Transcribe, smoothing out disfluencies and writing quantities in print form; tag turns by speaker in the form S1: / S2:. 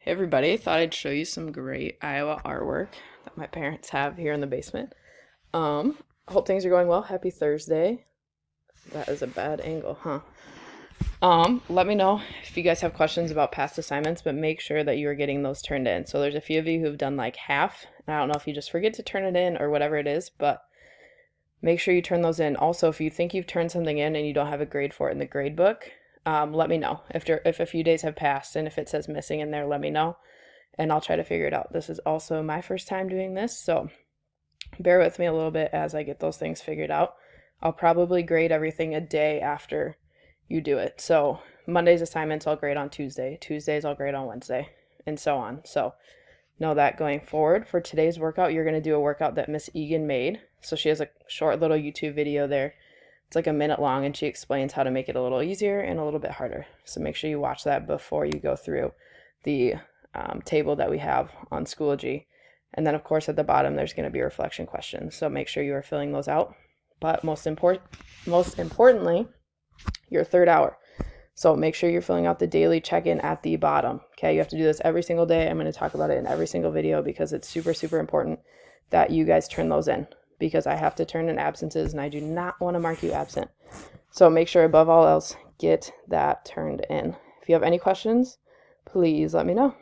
S1: Hey everybody, thought I'd show you some great Iowa artwork that my parents have here in the basement. Hope things are going well. Happy Thursday. That is a bad angle, huh? Let me know if you guys have questions about past assignments, but make sure that you are getting those turned in. So there's a few of you who've done like half, and I don't know if you just forget to turn it in or whatever it is, but make sure you turn those in. Also, if you think you've turned something in and you don't have a grade for it in the grade book, let me know. If a few days have passed and if it says missing in there, let me know and I'll try to figure it out. This is also my first time doing this, so bear with me a little bit as I get those things figured out. I'll probably grade everything a day after you do it. So Monday's assignments I'll grade on Tuesday, Tuesdays I'll grade on Wednesday, and so on. So know that going forward. For today's workout, you're going to do a workout that Miss Egan made. So she has a short little YouTube video there. It's like a minute long, and she explains how to make it a little easier and a little bit harder. So make sure you watch that before you go through the table that we have on Schoology. And then, of course, at the bottom, there's going to be reflection questions. So make sure you are filling those out. But most importantly, your third hour. So make sure you're filling out the daily check-in at the bottom. Okay, you have to do this every single day. I'm going to talk about it in every single video because it's super, super important that you guys turn those in because I have to turn in absences and I do not want to mark you absent. So make sure above all else, get that turned in. If you have any questions, please let me know.